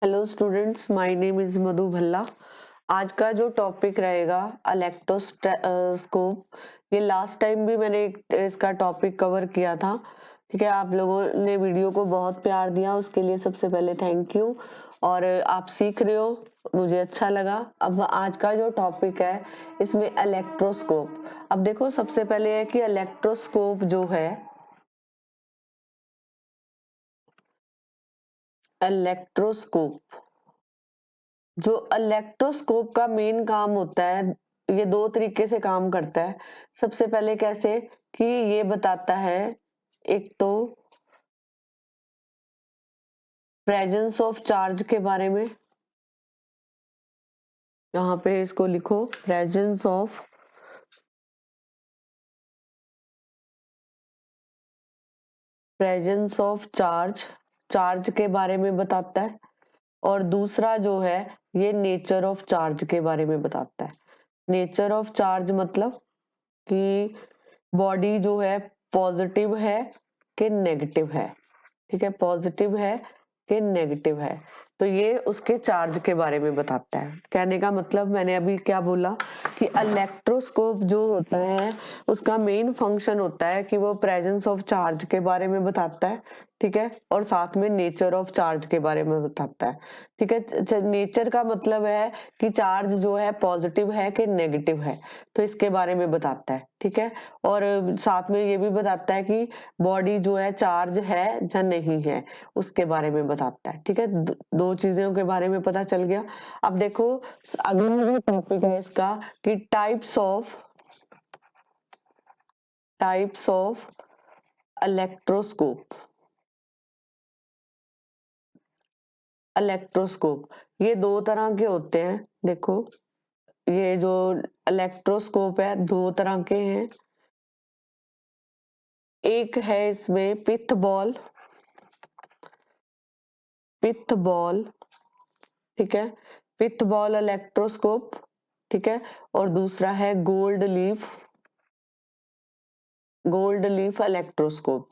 Hello students, my name is Madhu Bhalla. आज का जो टॉपिक रहेगा इलेक्ट्रोस्कोप। ये लास्ट टाइम भी मैंने इसका टॉपिक कवर किया था। ठीक है, आप लोगों ने वीडियो को बहुत प्यार दिया, उसके लिए सबसे पहले थैंक यू। और आप सीख रहे हो, मुझे अच्छा लगा। अब आज का जो टॉपिक है इसमें इलेक्ट्रोस्कोप। अब देखो, सबसे पहले है कि इलेक्ट्रोस्कोप जो है, इलेक्ट्रोस्कोप जो इलेक्ट्रोस्कोप का मेन काम होता है, ये दो तरीके से काम करता है। सबसे पहले कैसे कि ये बताता है, एक तो प्रेजेंस ऑफ चार्ज के बारे में। यहाँ पे इसको लिखो, प्रेजेंस ऑफ चार्ज, चार्ज के बारे में बताता है। और दूसरा जो है, ये नेचर ऑफ चार्ज के बारे में बताता है। नेचर ऑफ चार्ज मतलब कि बॉडी जो है पॉजिटिव है कि नेगेटिव है। ठीक है, पॉजिटिव है कि नेगेटिव है, तो ये उसके चार्ज के बारे में बताता है। कहने का मतलब मैंने अभी क्या बोला कि इलेक्ट्रोस्कोप जो होता है उसका मेन फंक्शन होता है कि वो प्रेजेंस ऑफ चार्ज के बारे में बताता है। ठीक है, और साथ में नेचर ऑफ चार्ज के बारे में बताता है। ठीक है, नेचर का मतलब है कि चार्ज जो है पॉजिटिव है कि नेगेटिव है, तो इसके बारे में बताता है। ठीक है, और साथ में ये भी बताता है कि बॉडी जो है चार्ज है या नहीं है, उसके बारे में बताता है। ठीक है, दो चीजों के बारे में पता चल गया। अब देखो, अगला जो टॉपिक है इसका कि टाइप्स ऑफ इलेक्ट्रोस्कोप। इलेक्ट्रोस्कोप ये दो तरह के होते हैं। देखो, ये जो इलेक्ट्रोस्कोप है दो तरह के हैं। एक है इसमें पिथ बॉल। ठीक है, पिथ बॉल इलेक्ट्रोस्कोप। ठीक है, और दूसरा है गोल्ड लीफ इलेक्ट्रोस्कोप।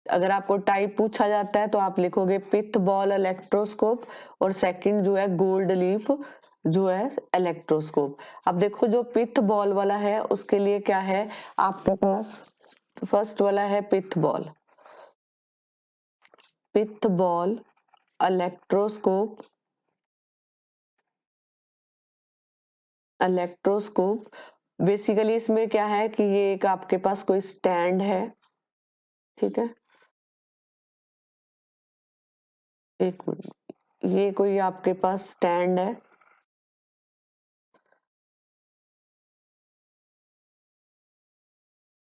अगर आपको टाइप पूछा जाता है तो आप लिखोगे पिथ बॉल इलेक्ट्रोस्कोप, और सेकंड जो है गोल्ड लीफ जो है इलेक्ट्रोस्कोप। अब देखो, जो पिथ बॉल वाला है उसके लिए क्या है आपके पास, फर्स्ट वाला है पिथ बॉल इलेक्ट्रोस्कोप। बेसिकली इसमें क्या है कि ये एक आपके पास कोई स्टैंड है। ठीक है, एक मिनट, ये कोई आपके पास स्टैंड है।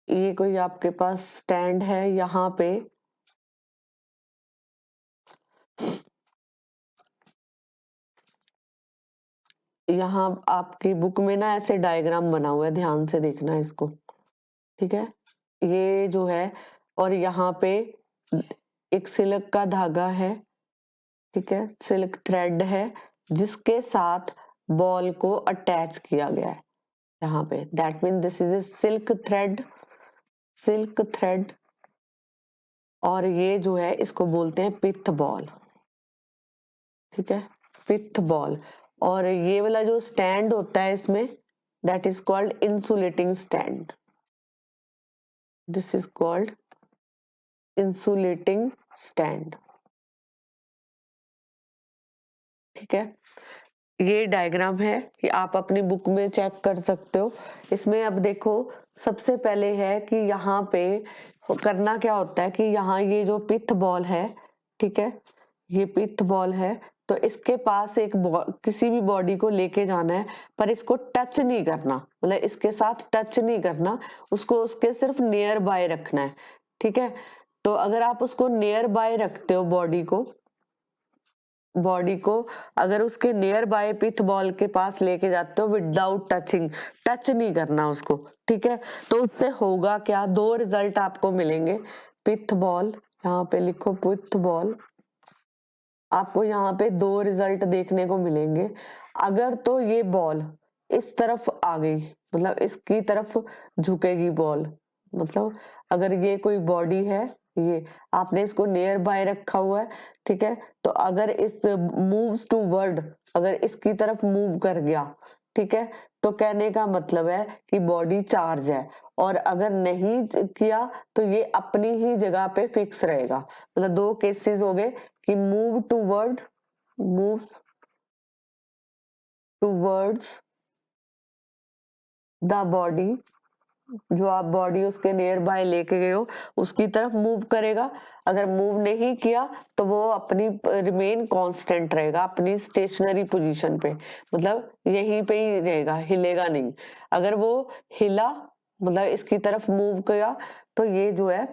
ये कोई आपके पास स्टैंड है, यहाँ पे यहाँ आपकी बुक में ना ऐसे डायग्राम बना हुआ है, ध्यान से देखना इसको। ठीक है, ये जो है, और यहाँ पे एक सिल्क का धागा है। ठीक है, सिल्क थ्रेड है जिसके साथ बॉल को अटैच किया गया है यहाँ पे। That mean this is A silk thread. और ये जो है इसको बोलते हैं पिथ बॉल। ठीक है, पिथ बॉल। और ये वाला जो स्टैंड होता है इसमें, that is called insulating stand. This is called insulating stand. ठीक है, ये डायग्राम है कि आप अपनी बुक में चेक कर सकते हो। इसमें अब देखो, सबसे पहले है कि यहाँ पे करना क्या होता है कि यहाँ ये जो पिथ बॉल है, ठीक है, ये पिथ बॉल है, तो इसके पास किसी भी बॉडी को लेके जाना है, पर इसको टच नहीं करना, मतलब इसके साथ टच नहीं करना, उसको उसके सिर्फ नियर बाय रखना है। ठीक है, तो अगर आप उसको नियर बाय रखते हो बॉडी को अगर उसके नियर बाय पिथ बॉल के पास लेके जाते हो विदाउट टचिंग, टच नहीं करना उसको। ठीक है, तो उससे होगा क्या, दो रिजल्ट आपको मिलेंगे। पिथ बॉल, यहाँ पे लिखो पिथ बॉल, आपको यहाँ पे दो रिजल्ट देखने को मिलेंगे। अगर तो ये बॉल इस तरफ आ गई, मतलब इसकी तरफ झुकेगी बॉल, मतलब अगर ये कोई बॉडी है ये आपने इसको नियर बाय रखा हुआ है, ठीक है। तो अगर इस मूव्स टूवर्ड, अगर इसकी तरफ मूव कर गया, ठीक है, तो कहने का मतलब है कि बॉडी चार्ज है। और अगर नहीं किया तो ये अपनी ही जगह पे फिक्स रहेगा। मतलब दो केसेस हो गए कि move toward, moves towards the body, जो आप बॉडी उसके नियर बाय लेके गए हो उसकी तरफ मूव करेगा। अगर मूव नहीं किया तो वो अपनी रिमेन कांस्टेंट रहेगा, अपनी स्टेशनरी पोजीशन पे, मतलब यहीं पे ही रहेगा, हिलेगा नहीं। अगर वो हिला, मतलब इसकी तरफ मूव किया, तो ये जो है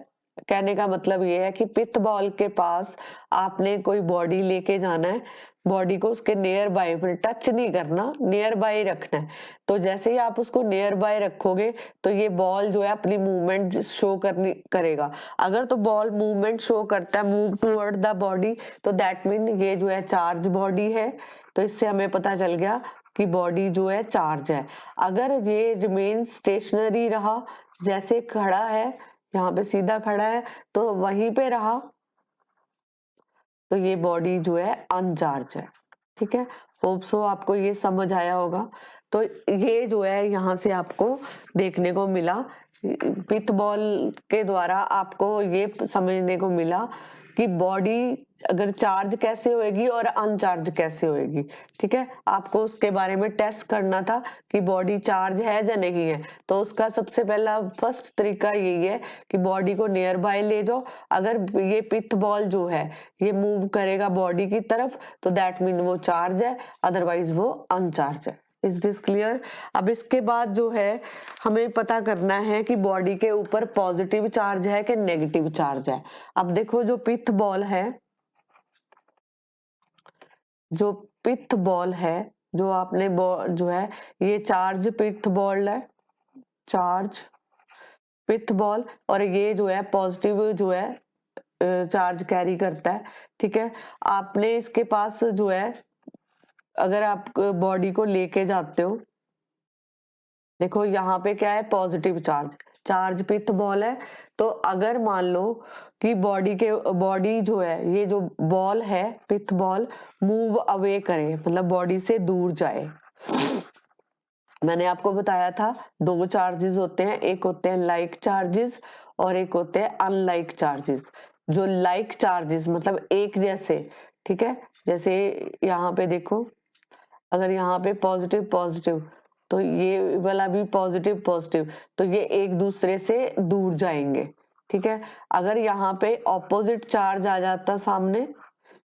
कहने का मतलब ये है कि पिथ बॉल के पास आपने कोई बॉडी लेके जाना है, बॉडी को उसके नियर बाय, टच नहीं करना, नियर बाय रखना है। तो जैसे ही आप उसको नियर बाय रखोगे तो ये बॉल जो है अपनी मूवमेंट शो करनी करेगा। अगर तो बॉल मूवमेंट शो करता है, मूव टुवर्ड द बॉडी, तो दैट मीन ये जो है चार्ज बॉडी है। तो इससे हमें पता चल गया कि बॉडी जो है चार्ज है। अगर ये रिमेन स्टेशनरी रहा, जैसे खड़ा है, यहाँ पे सीधा खड़ा है, तो वहीं पे रहा, तो ये बॉडी जो है अनचार्ज है। ठीक है, होप सो आपको ये समझ आया होगा। तो ये जो है यहाँ से आपको देखने को मिला, पिथ बॉल के द्वारा आपको ये समझने को मिला कि बॉडी अगर चार्ज कैसे होएगी और अनचार्ज कैसे होएगी। ठीक है, आपको उसके बारे में टेस्ट करना था कि बॉडी चार्ज है या नहीं है। तो उसका सबसे पहला फर्स्ट तरीका यही है कि बॉडी को नियर बाय ले जाओ। अगर ये पिथ बॉल जो है ये मूव करेगा बॉडी की तरफ, तो दैट मीन वो चार्ज है, अदरवाइज वो अनचार्ज है। Is this clear? अब इसके बाद जो है हमें पता करना है कि बॉडी के ऊपर पॉजिटिव चार्ज है कि नेगेटिव चार्ज है। अब देखो जो पिथ बॉल है, जो पिथ बॉल है, जो आपने जो है ये चार्ज पिथ बॉल है, चार्ज पिथ बॉल, और ये जो है पॉजिटिव जो है चार्ज कैरी करता है। ठीक है, आपने इसके पास जो है अगर आप बॉडी को लेके जाते हो, देखो यहाँ पे क्या है, positive charge, charge pith ball है। तो अगर मान लो कि बॉडी जो है, ये जो बॉल है पिथ बॉल मूव अवे करे, मतलब बॉडी से दूर जाए। मैंने आपको बताया था दो चार्जेस होते हैं, एक होते हैं लाइक चार्जेस और एक होते हैं अनलाइक चार्जेस। जो लाइक चार्जेस मतलब एक जैसे, ठीक है, जैसे यहाँ पे देखो, अगर यहाँ पे पॉजिटिव पॉजिटिव, तो ये वाला भी पॉजिटिव पॉजिटिव, तो ये एक दूसरे से दूर जाएंगे। ठीक है, अगर यहाँ पे ऑपोजिट चार्ज आ जाता सामने,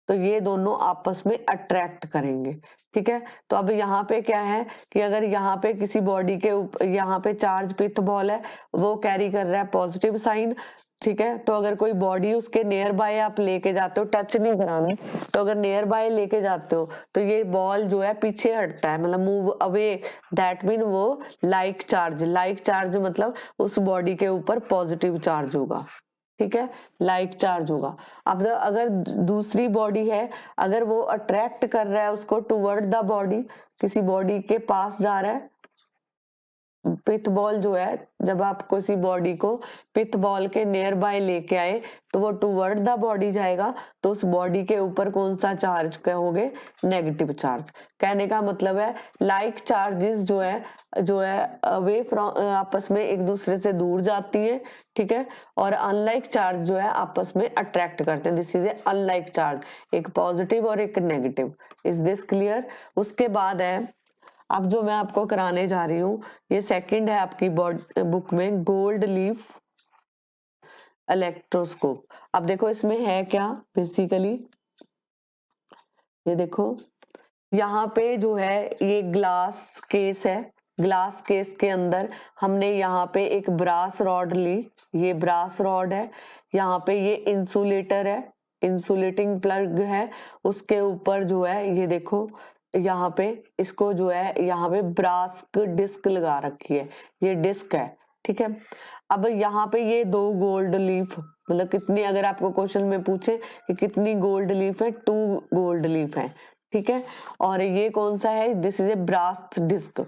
तो ये दोनों आपस में अट्रैक्ट करेंगे। ठीक है, तो अब यहाँ पे क्या है कि अगर यहाँ पे किसी बॉडी के ऊपर, यहाँ पे चार्ज पिथ बॉल है, वो कैरी कर रहा है पॉजिटिव साइन। ठीक है, तो अगर कोई बॉडी उसके नियर बाय आप लेके जाते हो, टच नहीं कराना, तो अगर नियर बाय लेके जाते हो तो ये बॉल जो है पीछे हटता है, मतलब मूव अवे, दैट मीन वो लाइक चार्ज, लाइक चार्ज मतलब उस बॉडी के ऊपर पॉजिटिव चार्ज होगा। ठीक है, लाइक चार्ज होगा। अब अगर दूसरी बॉडी है, अगर वो अट्रैक्ट कर रहा है उसको टुवर्ड द बॉडी, किसी बॉडी के पास जा रहा है, पिथ बॉल जो है, जब आप किसी बॉडी को पिथ बॉल के नियर बाय लेके आए तो वो टुवर्ड द बॉडी जाएगा, तो उस बॉडी के ऊपर कौन सा चार्ज कहोगे, नेगेटिव चार्ज। कहने का मतलब है लाइक चार्जेस जो है अवे फ्रॉम, आपस में एक दूसरे से दूर जाती है। ठीक है, और अनलाइक चार्ज जो है आपस में अट्रैक्ट करते हैं, this is A unlike charge, एक पॉजिटिव और एक नेगेटिव। Is this clear? उसके बाद है, अब जो मैं आपको कराने जा रही हूँ, ये सेकंड है आपकी बुक में, गोल्ड लीफ इलेक्ट्रोस्कोप। अब देखो इसमें है क्या बेसिकली, ये देखो यहाँ पे जो है ये ग्लास केस है, ग्लास केस के अंदर हमने यहाँ पे एक ब्रास रॉड ली, ये ब्रास रॉड है, यहाँ पे ये इंसुलेटर है, इंसुलेटिंग प्लग है, उसके ऊपर जो है ये देखो यहाँ पे इसको जो है यहाँ पे ब्रास की डिस्क लगा रखी है, ये डिस्क है। ठीक है, अब यहाँ पे ये दो गोल्ड लीफ, मतलब कितनी, अगर आपको क्वेश्चन में पूछे कि कितनी गोल्ड लीफ है, 2 गोल्ड लीफ है। ठीक है, और ये कौन सा है, this is a brass disc.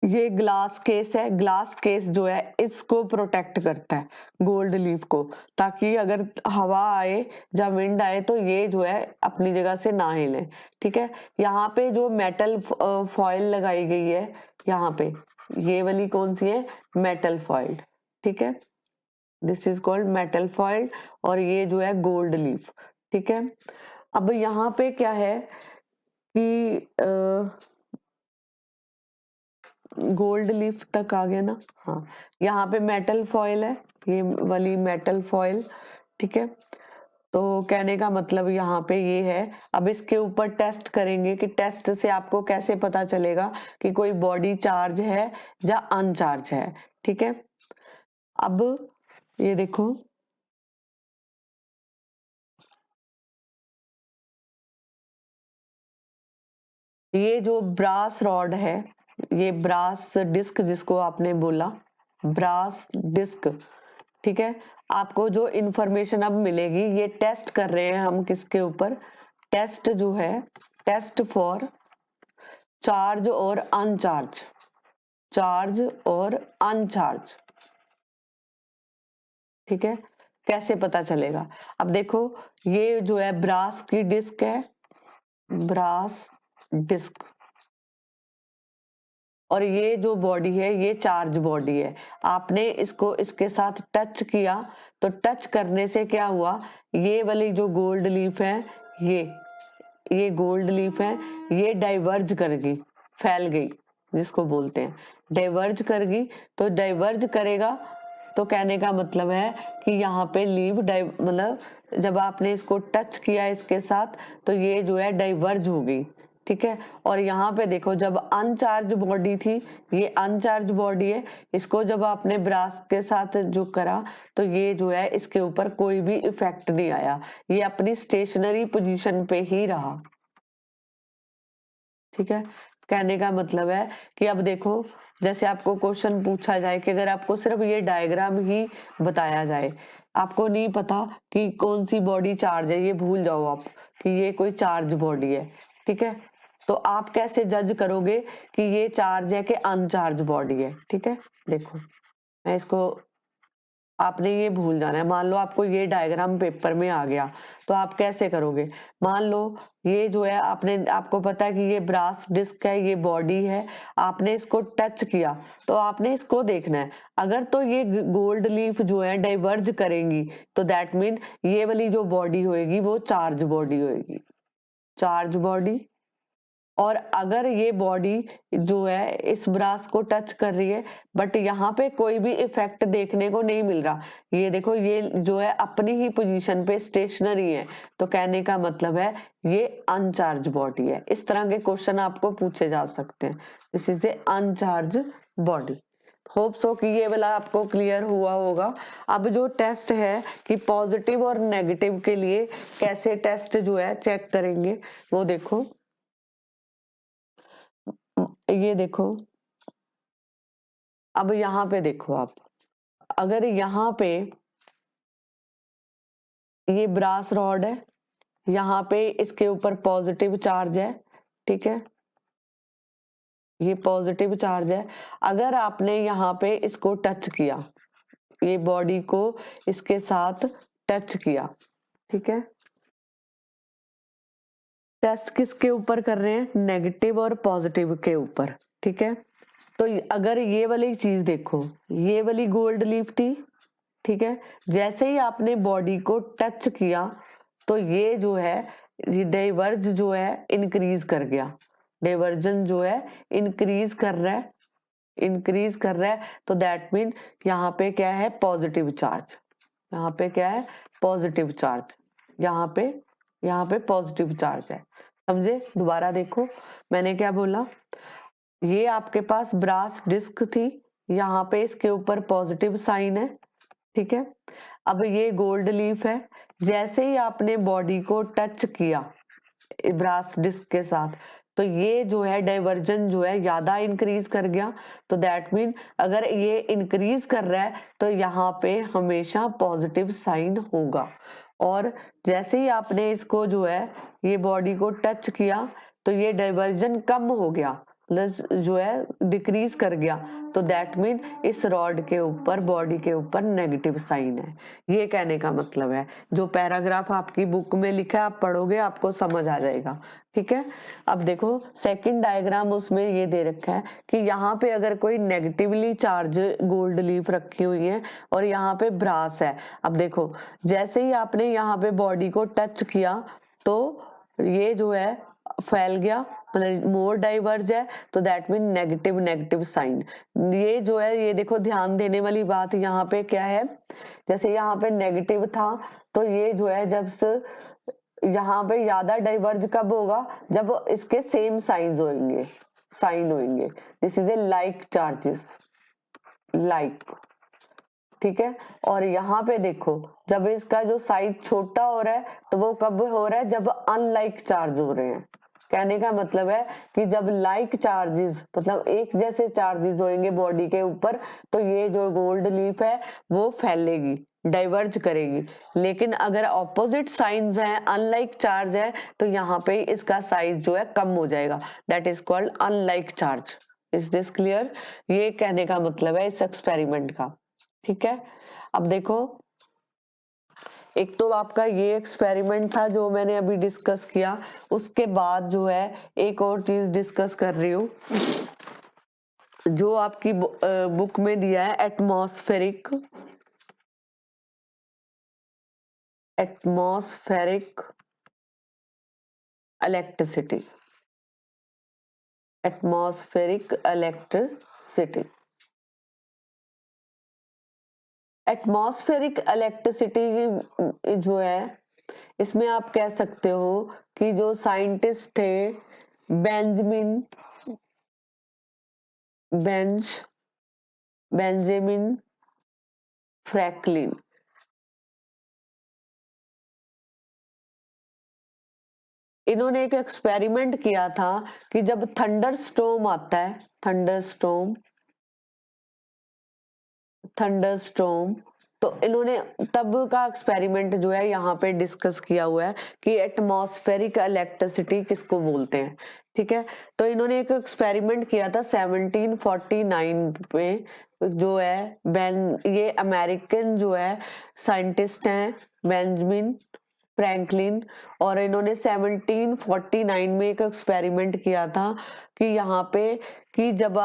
ये ग्लास केस है, ग्लास केस जो है इसको प्रोटेक्ट करता है गोल्ड लीफ को, ताकि अगर हवा आए या विंड आए तो ये जो है अपनी जगह से ना हिले। ठीक है, यहाँ पे जो मेटल फॉइल लगाई गई है, यहाँ पे ये वाली कौन सी है, मेटल फॉइल। ठीक है, this is called metal foil, और ये जो है गोल्ड लीफ। ठीक है, अब यहाँ पे क्या है कि गोल्ड लीफ तक आ गया ना। हाँ, यहाँ पे मेटल फॉइल है, ये वाली मेटल फॉइल। ठीक है, तो कहने का मतलब यहाँ पे ये है। अब इसके ऊपर टेस्ट करेंगे कि टेस्ट से आपको कैसे पता चलेगा कि कोई बॉडी चार्ज है या अनचार्ज है। ठीक है, अब ये देखो, ये जो ब्रास रॉड है, ये ब्रास डिस्क जिसको आपने बोला, ब्रास डिस्क। ठीक है, आपको जो इंफॉर्मेशन अब मिलेगी, ये टेस्ट कर रहे हैं हम किसके ऊपर, टेस्ट जो है, टेस्ट फॉर चार्ज और अनचार्ज, चार्ज और अनचार्ज। ठीक है, कैसे पता चलेगा, अब देखो, ये जो है ब्रास की डिस्क है, ब्रास डिस्क, और ये जो बॉडी है ये चार्ज बॉडी है। आपने इसको इसके साथ टच किया, तो टच करने से क्या हुआ, ये वाली जो गोल्ड लीफ है, ये गोल्ड लीफ है, ये डाइवर्ज कर गई, फैल गई, जिसको बोलते हैं डाइवर्ज कर गई। तो डाइवर्ज करेगा तो कहने का मतलब है कि यहाँ पे लीव मतलब जब आपने इसको टच किया इसके साथ, तो ये जो है डाइवर्ज हो गई। ठीक है, और यहाँ पे देखो, जब अनचार्ज बॉडी थी, ये अनचार्ज बॉडी है, इसको जब आपने ब्रास के साथ जो करा, तो ये जो है इसके ऊपर कोई भी इफेक्ट नहीं आया, ये अपनी स्टेशनरी पोजीशन पे ही रहा। ठीक है, कहने का मतलब है कि अब देखो, जैसे आपको क्वेश्चन पूछा जाए कि अगर आपको सिर्फ ये डायग्राम ही बताया जाए, आपको नहीं पता कि कौन सी बॉडी चार्ज है, ये भूल जाओ आप कि ये कोई चार्ज बॉडी है। ठीक है, तो आप कैसे जज करोगे कि ये चार्ज है कि अनचार्ज बॉडी है। ठीक है, देखो, मैं इसको, आपने ये भूल जाना है। मान लो आपको ये डायग्राम पेपर में आ गया, तो आप कैसे करोगे, मान लो ये जो है आपने, आपको पता है कि ये ब्रास डिस्क है, ये बॉडी है, आपने इसको टच किया, तो आपने इसको देखना है। अगर तो ये गोल्ड लीफ जो है डाइवर्ज करेंगी, तो दैट मीन ये वाली जो बॉडी होएगी वो चार्ज बॉडी होएगी, चार्ज बॉडी। और अगर ये बॉडी जो है इस ब्रास को टच कर रही है, बट यहाँ पे कोई भी इफेक्ट देखने को नहीं मिल रहा, ये देखो, ये जो है अपनी ही पोजीशन पे स्टेशनरी है, तो कहने का मतलब है ये अनचार्ज बॉडी है। इस तरह के क्वेश्चन आपको पूछे जा सकते हैं, this is A uncharged body. Hope so कि ये वाला आपको क्लियर हुआ होगा। अब जो टेस्ट है कि पॉजिटिव और नेगेटिव के लिए कैसे टेस्ट जो है चेक करेंगे, वो देखो, ये देखो, अब यहाँ पे देखो आप, अगर यहाँ पे ये ब्रास रॉड है, यहाँ पे इसके ऊपर पॉजिटिव चार्ज है। ठीक है, ये पॉजिटिव चार्ज है, अगर आपने यहाँ पे इसको टच किया, ये बॉडी को इसके साथ टच किया, ठीक है, टेस्ट किसके ऊपर कर रहे हैं, नेगेटिव और पॉजिटिव के ऊपर। ठीक है, तो अगर ये वाली चीज देखो, ये वाली गोल्ड लीफ थी, ठीक है, जैसे ही आपने बॉडी को टच किया, तो ये जो है, ये डाइवर्ज जो है इंक्रीज कर गया, डाइवर्जन जो है इंक्रीज कर रहा है, इंक्रीज कर रहा है, तो दैट मीन यहाँ पे क्या है, पॉजिटिव चार्ज, यहाँ पे क्या है, पॉजिटिव चार्ज, यहाँ पे पॉजिटिव चार्ज है। समझे, दोबारा देखो, मैंने क्या बोला, ये आपके पास ब्रास डिस्क थी, यहाँ पे इसके ऊपर पॉजिटिव साइन है। ठीक है, अब ये गोल्ड लीफ है, जैसे ही आपने बॉडी को टच किया ब्रास डिस्क के साथ, तो ये जो है डाइवर्जन जो है ज्यादा इंक्रीज कर गया, तो दैट मीन अगर ये इंक्रीज कर रहा है, तो यहाँ पे हमेशा पॉजिटिव साइन होगा। और जैसे ही आपने इसको जो है, ये बॉडी को टच किया, तो ये डाइवर्जन कम हो गया, प्लस जो है डिक्रीज कर गया, तो दैट मीन इस रॉड के ऊपर, बॉडी के ऊपर नेगेटिव साइन है। ये कहने का मतलब है। जो पैराग्राफ आपकी बुक में लिखा है आप पढ़ोगे आपको समझ आ जाएगा। ठीक है, अब देखो सेकंड डायग्राम उसमें ये दे रखा है कि यहाँ पे अगर कोई नेगेटिवली चार्ज गोल्ड लीफ रखी हुई है और यहाँ पे ब्रास है। अब देखो जैसे ही आपने यहाँ पे बॉडी को टच किया तो ये जो है फैल गया, मतलब मोर डाइवर्ज है, तो that mean negative negative sign. ये जो है, ये देखो ध्यान देने वाली बात यहाँ पे क्या है, जैसे यहाँ पे नेगेटिव था तो ये जो है जब से यहाँ पे ज्यादा डाइवर्ज कब होगा, जब इसके सेम साइंस होंगे, साइन होंगे। This is A like charges, like. ठीक है, और यहाँ पे देखो जब इसका जो साइज छोटा हो रहा है तो वो कब हो रहा है, जब अनलाइक चार्ज हो रहे हैं। कहने का मतलब है कि जब लाइक चार्जेस, मतलब एक जैसे चार्जेस होंगे बॉडी के ऊपर, तो ये जो गोल्ड लीफ है वो फैलेगी, डाइवर्ज करेगी। लेकिन अगर ऑपोजिट साइंस हैं, अनलाइक चार्ज है, तो यहाँ पे इसका साइज जो है कम हो जाएगा। That is called unlike charge. Is this clear? ये कहने का मतलब है इस एक्सपेरिमेंट का। ठीक है, अब देखो एक तो आपका ये एक्सपेरिमेंट था जो मैंने अभी डिस्कस किया, उसके बाद जो है एक और चीज डिस्कस कर रही हूँ जो आपकी बुक में दिया है, atmospheric atmospheric electricity, atmospheric electricity. Atmospheric electricity जो है, इसमें आप कह सकते हो कि जो साइंटिस्ट थे बेंजामिन बेंजामिन फ्रैंकलिन, इन्होंने एक एक्सपेरिमेंट किया था कि जब थंडर स्टॉर्म आता है, थंडर स्टॉर्म, तो इन्होंने तब का एक्सपेरिमेंट जो है यहाँ पे डिस्कस किया हुआ है कि एटमॉस्फेरिक इलेक्ट्रिसिटी किसको बोलते हैं। ठीक है, तो इन्होंने एक एक्सपेरिमेंट किया था 1749 में, जो है ये अमेरिकन जो है साइंटिस्ट हैं बेंजामिन फ्रैंकलिन, और इन्होंने 1749 में एक एक्सपेरिमेंट किया था कि यहाँ पे कि जब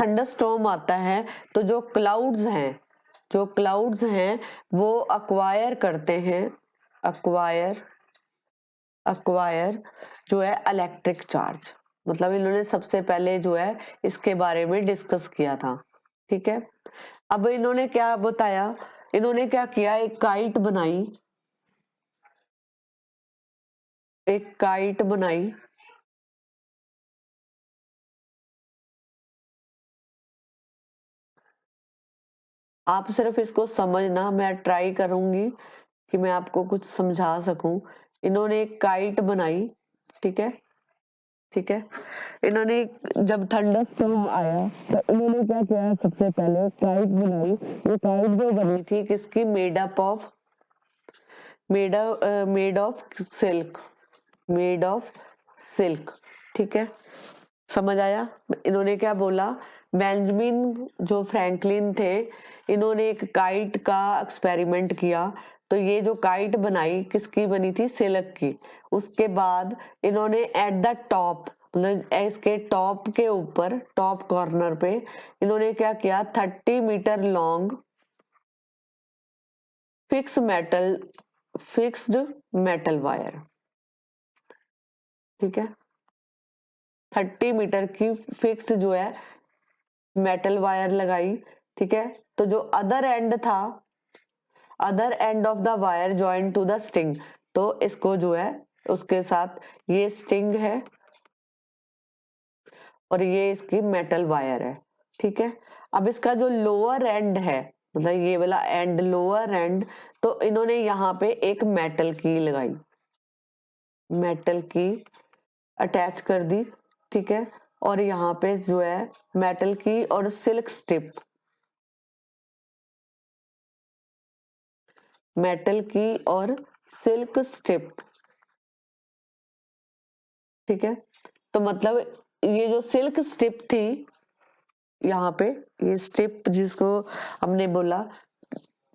थंडर स्टॉर्म आता है तो जो क्लाउड्स हैं वो अक्वायर जो है इलेक्ट्रिक चार्ज। मतलब इन्होंने सबसे पहले जो है इसके बारे में डिस्कस किया था। ठीक है, अब इन्होंने क्या बताया, इन्होंने क्या किया, एक काइट बनाई। आप सिर्फ इसको समझना, मैं ट्राई करूंगी कि मैं आपको कुछ समझा सकूं। इन्होंने एक काइट बनाई। ठीक है, ठीक है, इन्होंने जब थंडर स्टॉर्म आया तो इन्होंने क्या किया, सबसे पहले काइट बनाई। ये काइट जो बनी थी किसकी, मेड ऑफ सिल्क। ठीक है, समझ आया? इन्होंने क्या बोला, बेंजामिन जो फ्रैंकलिन थे, इन्होंने एक काइट का एक्सपेरिमेंट किया। तो ये जो काइट बनाई किसकी बनी थी, सिल्क की। उसके बाद इन्होंने एट द टॉप, मतलब इसके टॉप के ऊपर, टॉप कॉर्नर पे इन्होंने क्या किया, 30 metre long fixed metal wire. ठीक है, 30 मीटर की फिक्स जो है मेटल वायर लगाई। ठीक है, तो जो other end of the wire join to the string, तो इसको जो है उसके साथ, ये स्टिंग है और ये इसकी मेटल वायर है। ठीक है, अब इसका जो लोअर एंड है, मतलब ये वाला एंड, लोअर एंड, तो इन्होंने यहाँ पे एक मेटल की लगाई, मेटल की अटैच कर दी। ठीक है, और यहाँ पे जो है मेटल की और सिल्क स्ट्रिप। ठीक है, तो मतलब ये जो सिल्क स्ट्रिप थी यहाँ पे, ये स्ट्रिप जिसको हमने बोला,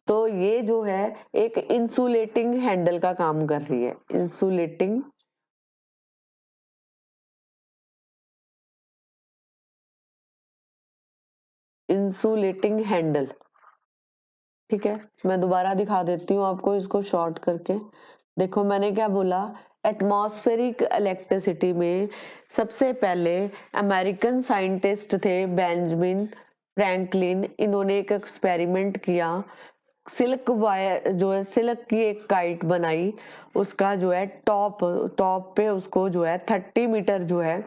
तो ये जो है एक इंसुलेटिंग हैंडल का काम कर रही है। Insulating handle. ठीक है, मैं दोबारा दिखा देती हूँ आपको इसको शॉर्ट करके। देखो मैंने क्या बोला, एटमॉस्फेरिक इलेक्ट्रिसिटी में सबसे पहले अमेरिकन साइंटिस्ट थे बेंजामिन फ्रैंकलिन। इन्होंने एक एक्सपेरिमेंट किया, सिल्क वायर जो है, सिल्क की एक काइट बनाई, उसका जो है टॉप टॉप पे उसको जो है 30 मीटर जो है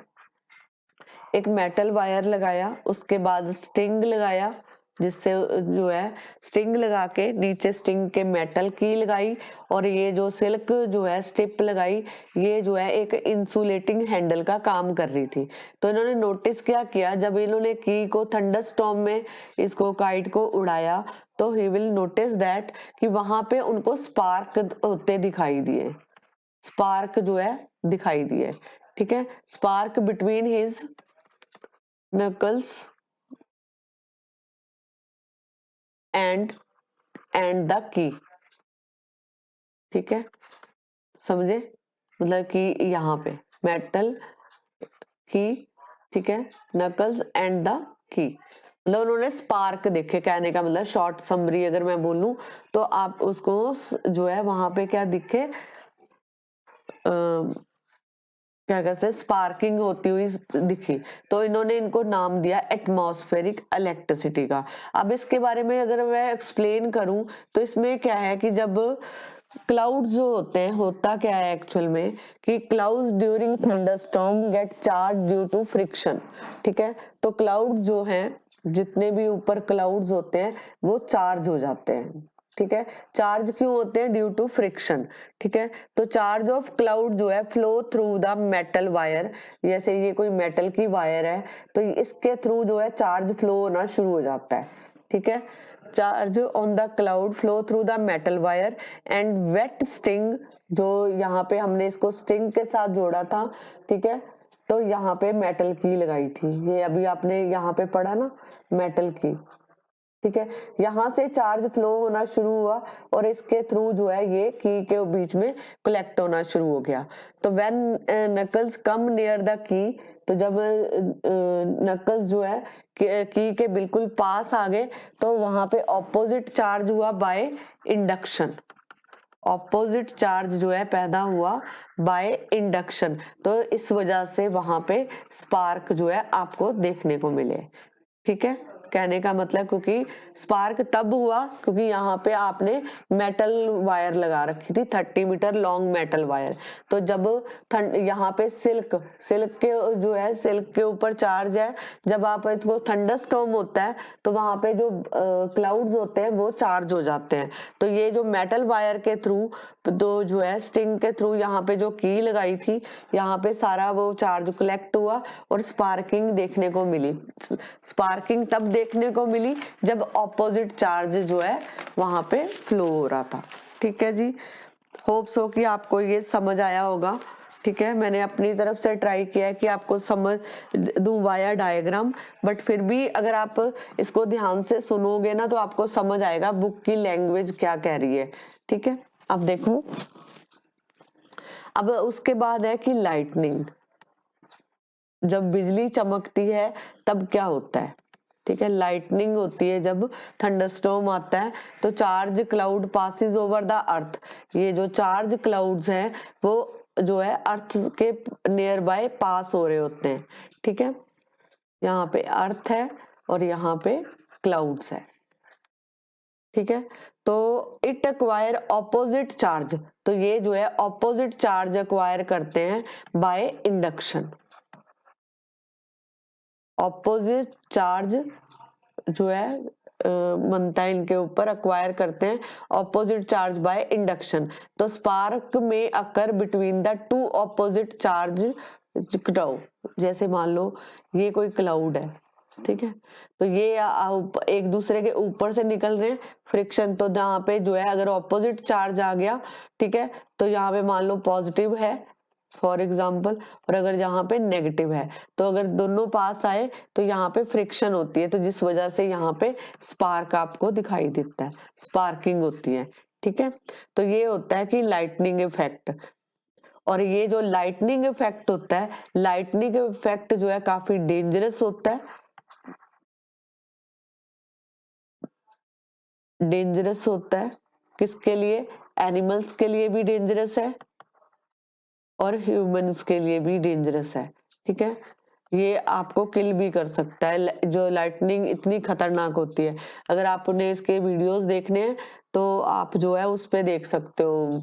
एक मेटल वायर लगाया, उसके बाद स्टिंग लगाया, जिससे जो है स्टिंग लगा के नीचे स्टिंग के मेटल की लगाई, और ये जो सिल्क जो है स्ट्रिप लगाई, ये जो है एक इंसुलेटिंग हैंडल का काम कर रही थी। तो इन्होंने नोटिस क्या किया, जब इन्होंने की को थंडरस्टॉर्म में इसको काइट को उड़ाया, तो ही विल नोटिस दैट कि वहां पे उनको स्पार्क होते दिखाई दिए, स्पार्क जो है दिखाई दिए। ठीक है, spark between his knuckles and the key। ठीक है, समझे, मतलब कि यहाँ पे मेटल की, ठीक है, नकल्स एंड द की, मतलब उन्होंने स्पार्क देखे, कहने का मतलब शॉर्ट समरी अगर मैं बोलूं तो आप उसको जो है वहां पे क्या दिखे, क्या कहते हैं, स्पार्किंग होती हुई दिखी। तो इन्होंने इनको नाम दिया एटमॉस्फेरिक इलेक्ट्रिसिटी का। अब इसके बारे में अगर मैं एक्सप्लेन करूं तो इसमें क्या है कि जब क्लाउड्स जो होते हैं, होता क्या है एक्चुअल में कि clouds during thunderstorm get charge due to friction. ठीक है, तो क्लाउड जो हैं, जितने भी ऊपर क्लाउड्स होते हैं वो चार्ज हो जाते हैं। ठीक है, चार्ज क्यों होते हैं, ड्यू टू फ्रिक्शन। ठीक है, तो चार्ज ऑफ क्लाउड जो है flow through the metal wire, जैसे ये कोई मेटल की वायर है तो इसके थ्रू जो है चार्ज फ्लो होना शुरू हो जाता है। ठीक है, charge on the cloud flow through the metal wire and wet string, जो यहाँ पे हमने इसको स्टिंग के साथ जोड़ा था। ठीक है, तो यहाँ पे मेटल की लगाई थी, ये अभी आपने यहाँ पे पढ़ा ना, मेटल की। ठीक है, यहाँ से चार्ज फ्लो होना शुरू हुआ और इसके थ्रू जो है ये की के बीच में कलेक्ट होना शुरू हो गया। तो when knuckles come near the key, तो जब नकल्स जो है की के बिल्कुल पास आ गए तो वहां पे ऑपोजिट चार्ज हुआ बाय इंडक्शन, ऑपोजिट चार्ज जो है पैदा हुआ बाय इंडक्शन। तो इस वजह से वहां पे स्पार्क जो है आपको देखने को मिले। ठीक है, कहने का मतलब क्योंकि स्पार्क तब हुआ क्योंकि यहाँ पे आपने मेटल वायर लगा रखी थी, 30 मीटर लॉन्ग मेटल वायर। तो जब यहाँ पे सिल्क सिल्क के जो है सिल्क के ऊपर चार्ज है, जब आप इसको थंडरस्टॉर्म होता है तो वहां पे जो क्लाउड्स होते हैं वो चार्ज हो जाते हैं। तो ये जो मेटल वायर के थ्रू, तो जो है स्टिंग के थ्रू यहाँ पे जो की लगाई थी, यहाँ पे सारा वो चार्ज कलेक्ट हुआ और स्पार्किंग देखने को मिली। स्पार्किंग तब देखने को मिली जब ऑपोजिट चार्ज जो है वहां पे फ्लो हो रहा था। ठीक है जी, होप सो कि आपको ये समझ आया होगा। ठीक है, मैंने अपनी तरफ से ट्राई किया है कि आपको समझ दूं वाया डायग्राम, बट फिर भी अगर आप इसको ध्यान से सुनोगे ना तो आपको समझ आएगा बुक की लैंग्वेज क्या कह रही है। ठीक है, अब देखो, अब उसके बाद है कि लाइटनिंग, जब बिजली चमकती है तब क्या होता है। ठीक है, लाइटनिंग होती है जब थंडरस्टॉर्म आता है, तो charge cloud passes over the earth, ये जो चार्ज क्लाउड्स हैं वो जो है अर्थ के नियर बाय पास हो रहे होते हैं। ठीक है, यहाँ पे अर्थ है और यहाँ पे क्लाउड्स है। ठीक है, तो इट अक्वायर ऑपोजिट चार्ज, तो ये जो है ऑपोजिट चार्ज अक्वायर करते हैं बाय इंडक्शन। ऑपोजिट चार्ज जो है बनता है इनके ऊपर, अक्वायर करते हैं ऑपोजिट चार्ज बाय इंडक्शन। तो स्पार्क में occur between the two opposite charge cloud, जैसे मान लो ये कोई क्लाउड है। ठीक है, तो ये एक दूसरे के ऊपर से निकल रहे हैं, फ्रिक्शन, तो यहाँ पे जो है अगर ऑपोजिट चार्ज आ गया, ठीक है, तो यहाँ पे मान लो पॉजिटिव है, फॉर एग्जाम्पल। और अगर यहाँ पे नेगेटिव है तो अगर दोनों पास आए तो यहाँ पे फ्रिक्शन होती है, तो जिस वजह से यहाँ पे स्पार्क आपको दिखाई देता है, स्पार्किंग होती है। ठीक है, तो ये होता है कि लाइटनिंग इफेक्ट। और ये जो लाइटनिंग इफेक्ट होता है, लाइटनिंग इफेक्ट जो है काफी डेंजरस होता है। डेंजरस होता है किसके लिए? एनिमल्स के लिए भी डेंजरस है और ह्यूमंस के लिए भी डेंजरस है। ठीक है, ये आपको किल भी कर सकता है। जो लाइटनिंग इतनी खतरनाक होती है, अगर आपने इसके वीडियोस देखने हैं तो आप जो है उस पे देख सकते हो,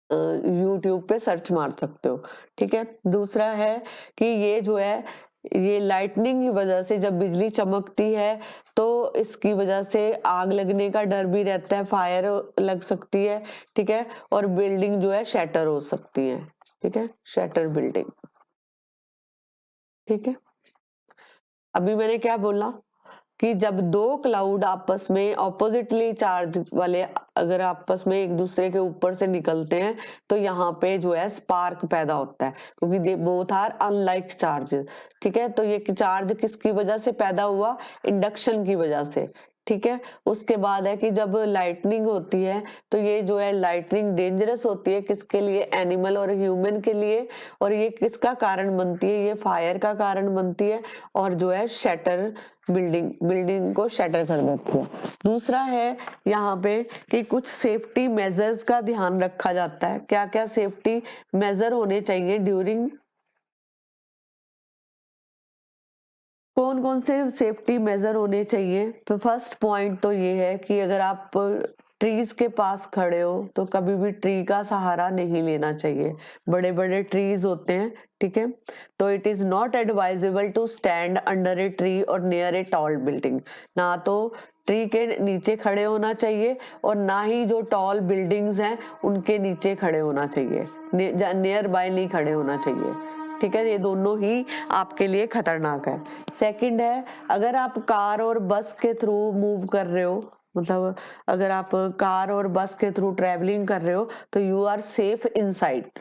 यूट्यूब पे सर्च मार सकते हो। ठीक है, दूसरा है कि ये जो है, ये लाइटनिंग की वजह से जब बिजली चमकती है तो इसकी वजह से आग लगने का डर भी रहता है, फायर लग सकती है। ठीक है, और बिल्डिंग जो है शैटर हो सकती है। ठीक है, शैटर बिल्डिंग। ठीक है, अभी मैंने क्या बोला कि जब दो क्लाउड आपस में ऑपोजिटली चार्ज वाले अगर आपस में एक दूसरे के ऊपर से निकलते हैं तो यहाँ पे जो है स्पार्क पैदा होता है, क्योंकि they both are unlike charges. ठीक है, तो ये चार्ज किसकी वजह से पैदा हुआ? इंडक्शन की वजह से। ठीक है, उसके बाद है कि जब लाइटनिंग होती है तो ये जो है लाइटनिंग डेंजरस होती है किसके लिए? एनिमल और ह्यूमन के लिए। और ये किसका कारण बनती है? ये फायर का कारण बनती है और जो है शटर बिल्डिंग को शटर कर देती है। दूसरा है यहाँ पे कि कुछ सेफ्टी मेजर्स का ध्यान रखा जाता है। क्या क्या सेफ्टी मेजर होने चाहिए ड्यूरिंग? कौन कौन से सेफ्टी मेजर होने चाहिए? तो फर्स्ट पॉइंट तो ये है कि अगर आप ट्रीज के पास खड़े हो तो कभी भी ट्री का सहारा नहीं लेना चाहिए। बड़े बड़े ट्रीज होते हैं। ठीक है, तो it is not advisable to stand under a tree और नियर ए टॉल बिल्डिंग। ना तो ट्री के नीचे खड़े होना चाहिए और ना ही जो टॉल बिल्डिंग्स हैं उनके नीचे खड़े होना चाहिए, नियर बाय नहीं खड़े होना चाहिए। ठीक है, ये दोनों ही आपके लिए खतरनाक है। सेकंड है, अगर आप कार और बस के थ्रू मूव कर रहे हो, मतलब अगर आप कार और बस के थ्रू ट्रेवलिंग कर रहे हो तो you are safe inside.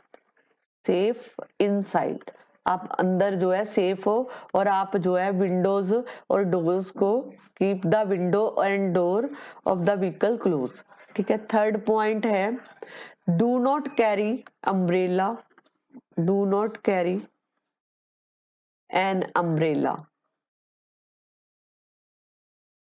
Safe inside, आप अंदर जो है सेफ हो। और आप जो है विंडोज और डोर्स को keep the window and door of the vehicle close. ठीक है, थर्ड पॉइंट है do not carry umbrella. Do not carry an umbrella.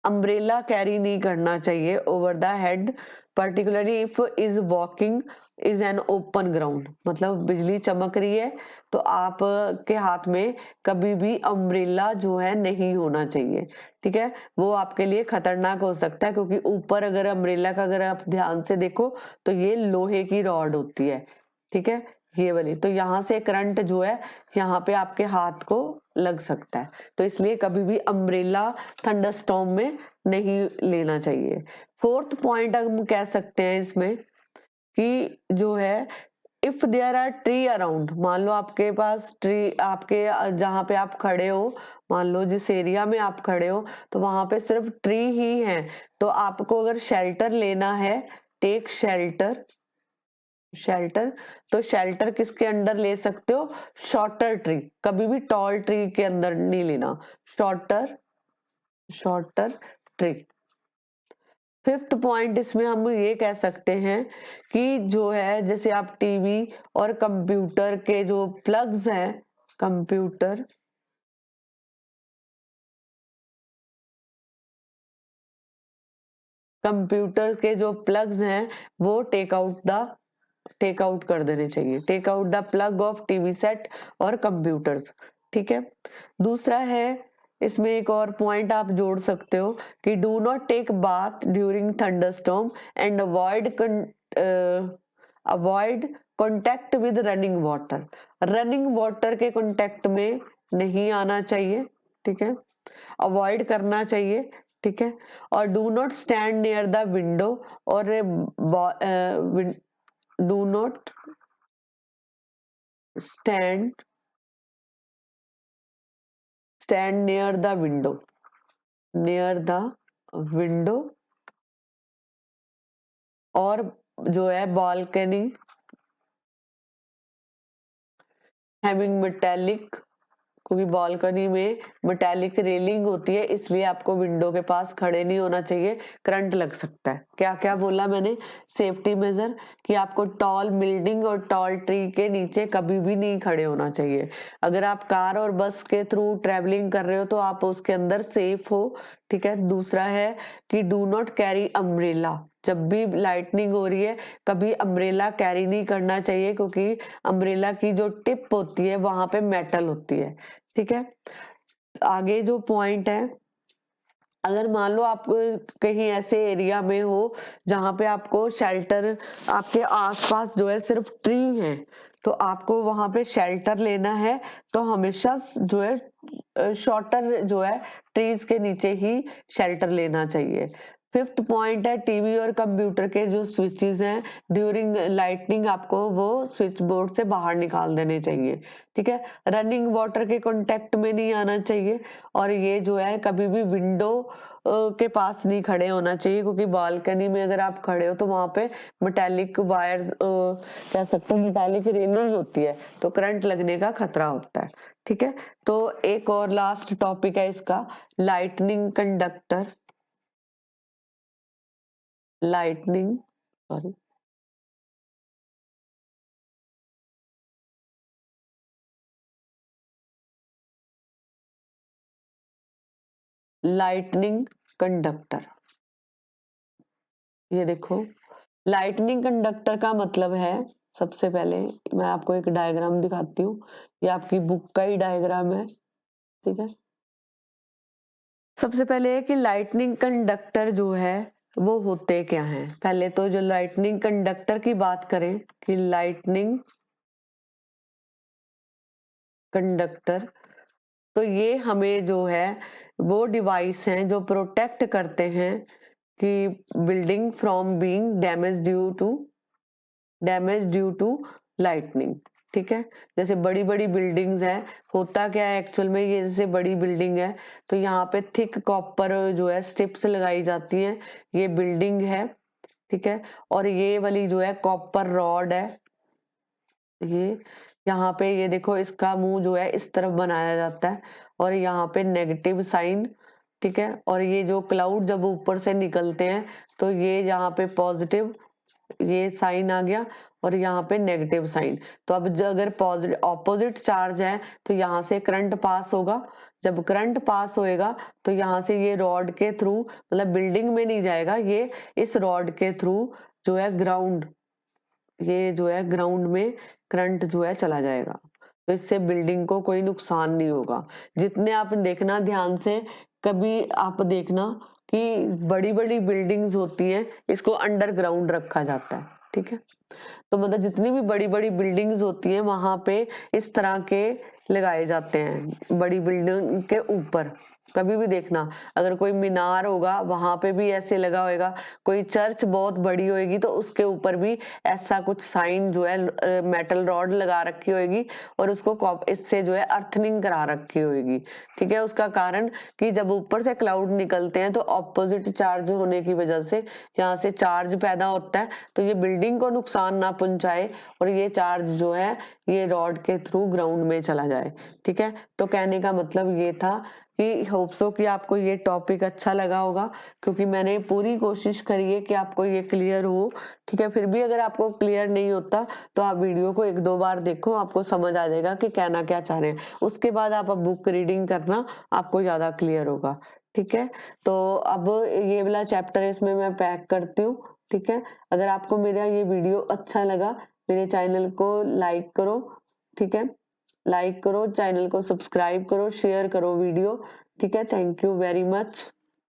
Umbrella carry नहीं करना चाहिए over the head, particularly if is walking is an open ground. मतलब बिजली चमक रही है तो आप के हाथ में कभी भी अम्ब्रेला जो है नहीं होना चाहिए। ठीक है, वो आपके लिए खतरनाक हो सकता है, क्योंकि ऊपर अगर अम्ब्रेला का अगर आप ध्यान से देखो तो ये लोहे की रॉड होती है। ठीक है, ये वाली, तो यहाँ से करंट जो है यहाँ पे आपके हाथ को लग सकता है। तो इसलिए कभी भी अम्ब्रेला थंडरस्टॉर्म में नहीं लेना चाहिए। फोर्थ पॉइंट हम कह सकते हैं इसमें कि जो है if there are tree around, मान लो आपके पास ट्री आपके जहाँ पे आप खड़े हो, मान लो जिस एरिया में आप खड़े हो तो वहां पे सिर्फ ट्री ही है, तो आपको अगर शेल्टर लेना है, टेक शेल्टर। शेल्टर, तो शेल्टर किसके अंडर ले सकते हो? शॉर्टर ट्री, कभी भी टॉल ट्री के अंदर नहीं लेना। Shorter, shorter tree. Fifth point इसमें हम ये कह सकते हैं कि जो है जैसे आप टीवी और कंप्यूटर के जो प्लग्स हैं, कंप्यूटर कंप्यूटर के जो प्लग्स हैं वो टेक आउट कर देने चाहिए। Take out the plug of TV set और कंप्यूटर्स। ठीक है, दूसरा है इसमें एक और पॉइंट आप जोड़ सकते हो कि do not take bath during thunderstorm and avoid contact with running water. Running water के कॉन्टेक्ट में नहीं आना चाहिए। ठीक है, अवॉइड करना चाहिए। ठीक है, और do not stand near the window और do not stand stand near the window, near the window और जो है बालकनी हैविंग मेटेलिक, क्योंकि बालकनी में मेटेलिक रेलिंग होती है, इसलिए आपको विंडो के पास खड़े नहीं होना चाहिए, करंट लग सकता है। क्या क्या बोला मैंने? सेफ्टी मेजर, कि आपको टॉल बिल्डिंग और टॉल ट्री के नीचे कभी भी नहीं खड़े होना चाहिए। अगर आप कार और बस के थ्रू ट्रेवलिंग कर रहे हो तो आप उसके अंदर सेफ हो, ठीक है। दूसरा है कि डू नॉट कैरी अम्ब्रेला, जब भी लाइटनिंग हो रही है कभी अम्ब्रेला कैरी नहीं करना चाहिए, क्योंकि अम्ब्रेला की जो टिप होती है वहां पे मेटल होती है, ठीक है। आगे जो पॉइंट है, अगर मान लो आप कहीं ऐसे एरिया में हो जहां पे आपको शेल्टर, आपके आसपास जो है सिर्फ ट्री है, तो आपको वहां पे शेल्टर लेना है, तो हमेशा जो है शॉर्टर जो है ट्रीज के नीचे ही शेल्टर लेना चाहिए। फिफ्थ पॉइंट है, टीवी और कंप्यूटर के जो स्विचेस हैं ड्यूरिंग लाइटनिंग आपको वो स्विच बोर्ड से बाहर निकाल देने चाहिए, ठीक है। रनिंग वाटर के कांटेक्ट में नहीं आना चाहिए, और ये जो है कभी भी विंडो के पास नहीं खड़े होना चाहिए, क्योंकि बालकनी में अगर आप खड़े हो तो वहां पे मेटालिक वायर कह सकते हैं मेटालिक रेलिंग होती है, तो करंट लगने का खतरा होता है, ठीक है। तो एक और लास्ट टॉपिक है इसका, lightning conductor, lightning sorry lightning conductor, ये देखो लाइटनिंग कंडक्टर का मतलब है, सबसे पहले मैं आपको एक डायग्राम दिखाती हूँ, ये आपकी बुक का ही डायग्राम है, ठीक है। सबसे पहले है कि लाइटनिंग कंडक्टर जो है वो होते क्या हैं। पहले तो जो लाइटनिंग कंडक्टर की बात करें कि लाइटनिंग कंडक्टर, तो ये हमें जो है वो डिवाइस हैं जो प्रोटेक्ट करते हैं कि building from being damage due to lightning, ठीक है। जैसे बड़ी बड़ी बिल्डिंग्स हैं, होता क्या है एक्चुअल में, ये जैसे बड़ी बिल्डिंग है तो यहाँ पे थिक कॉपर जो है स्ट्रिप्स लगाई जाती हैं, ये बिल्डिंग है, ठीक है। और ये वाली जो है कॉपर रॉड है, ये यहाँ पे ये देखो इसका मुंह जो है इस तरफ बनाया जाता है, और यहाँ पे नेगेटिव साइन, ठीक है। और ये जो क्लाउड जब ऊपर से निकलते हैं तो ये यहाँ पे पॉजिटिव ये साइन आ गया, और यहाँ पे नेगेटिव साइन। तो अब अगर पॉजिटिव ऑपोजिट चार्ज है तो यहाँ से करंट पास होगा, जब करंट पास होएगा तो यहाँ से ये रॉड के थ्रू, मतलब बिल्डिंग में नहीं जाएगा, ये इस रॉड के थ्रू जो है ग्राउंड, ये जो है ग्राउंड में करंट जो है चला जाएगा, तो इससे बिल्डिंग को कोई नुकसान नहीं होगा। जितने आप देखना ध्यान से, कभी आप देखना कि बड़ी बड़ी बिल्डिंग्स होती हैं इसको अंडरग्राउंड रखा जाता है, ठीक है। तो मतलब जितनी भी बड़ी बड़ी बिल्डिंग्स होती हैं वहां पे इस तरह के लगाए जाते हैं, बड़ी बिल्डिंग के ऊपर कभी भी देखना, अगर कोई मीनार होगा वहां पे भी ऐसे लगा होगा, कोई चर्च बहुत बड़ी होगी तो उसके ऊपर भी ऐसा कुछ साइन जो है मेटल रॉड लगा रखी होगी, और उसको इससे जो है अर्थिंग करा रखी होगी, ठीक है। उसका कारण कि जब ऊपर से क्लाउड निकलते हैं तो ऑपोजिट चार्ज होने की वजह से यहाँ से चार्ज पैदा होता है, तो ये बिल्डिंग को नुकसान ना पहुंचाए, और ये चार्ज जो है ये रॉड के थ्रू ग्राउंड में चला जाए, ठीक है। तो कहने का मतलब ये था कि होप सो कि आपको ये टॉपिक अच्छा लगा होगा, क्योंकि मैंने पूरी कोशिश करी है कि आपको ये क्लियर हो, ठीक है। फिर भी अगर आपको क्लियर नहीं होता तो आप वीडियो को एक दो बार देखो, आपको समझ आ जाएगा कि कहना क्या चाह रहे हैं, उसके बाद आप बुक रीडिंग करना, आपको ज्यादा क्लियर होगा, ठीक है। तो अब ये वाला चैप्टर इसमें मैं पैक करती हूँ, ठीक है। अगर आपको मेरा ये वीडियो अच्छा लगा, मेरे चैनल को लाइक करो, ठीक है, लाइक करो, चैनल को सब्सक्राइब करो, शेयर करो वीडियो, ठीक है। Thank you very much.